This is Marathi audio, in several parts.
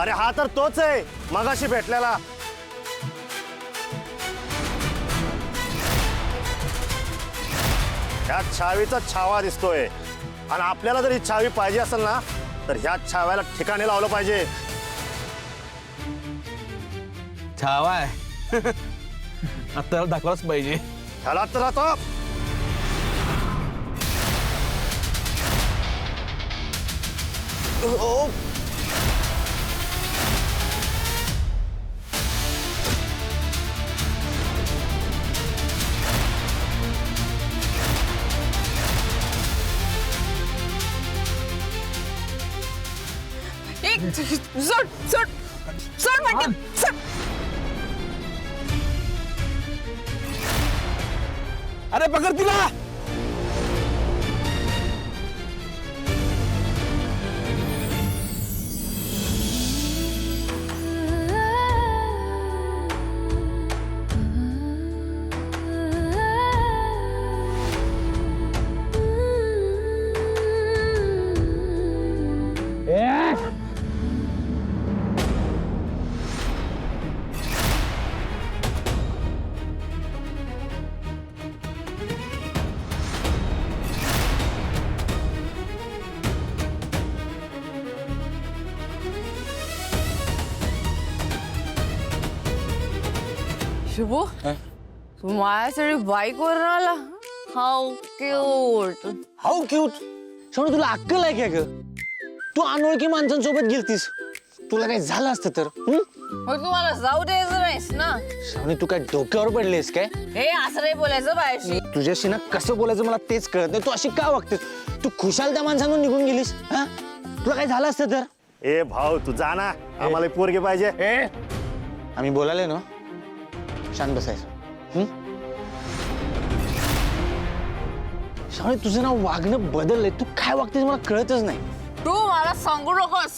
अरे हा तर तोच आहे मगाशी भेटलेला. ह्या छावीचा छावा दिसतोय आणि आपल्याला जर ही छावी पाहिजे असेल ना तर ह्या छाव्याला ठिकाणी लावलं पाहिजे. छावा आहे आता दाखवाच पाहिजे. ह्याला तर आता सोड सोड सोड म्हणजे सोड. अरे पकड तिला. शुभू तू माझ्यासाठी बाईकवर आला. How cute. How cute. Sonu तुला अक्कल आहे का ग? तू अनोळखी माणसांसोबत गेलतीस, तुला काही झालं असतं तर मग तू मला जाऊ द्यायचं नाहीस ना. सोनू तू काय डोक्यावर पडलेस काय? हे असं नाही बोलायचं बायाशी. तुझ्याशी ना कसं बोलायचं मला तेच कळत नाही. तू अशी का वागतेस? तू खुशाल त्या माणसांवर निघून गेलीस. हा तुला काही झालं असतं तर? ए भाऊ तू जा ना, आम्हाला पोरगी पाहिजे. आम्ही बोलाले ना, शांत बसायचं. शाळे तुझं नाव वागणं बदललंय. तू काय वागतेस मला कळतच नाही. तू मला सांगू नकोस.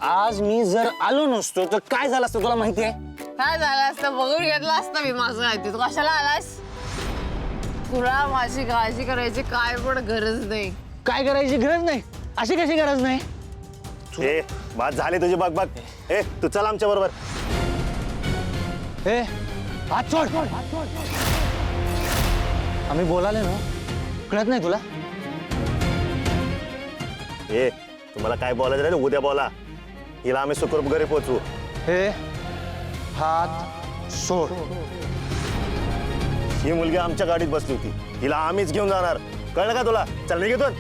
आज मी जर आलो नसतो तर काय झालं असतं तुला माहिती आहे? काय झालं असतं बघून घेतलं असतं मी माझं माहिती. तू कशाला आलास? तुला माझी काळजी करायची काय पण गरज नाही. काय करायची गरज नाही? अशी कशी गरज नाही? ए बात झाली तुझी बघ बघ. ए तू चल आमच्या बरोबर. ए हात सोड. आम्ही बोलाले ना, कळत नाही तुला? ए तुम्हाला काय बोलायचं नाही उद्या बोला. हिला आम्ही सुखरूप घरी पोहोचू. ए हात सोड. ही मुलगी आमच्या गाडीत बसली होती, हिला आम्हीच घेऊन जाणार. कळलं का तुला? चल निघ इथून.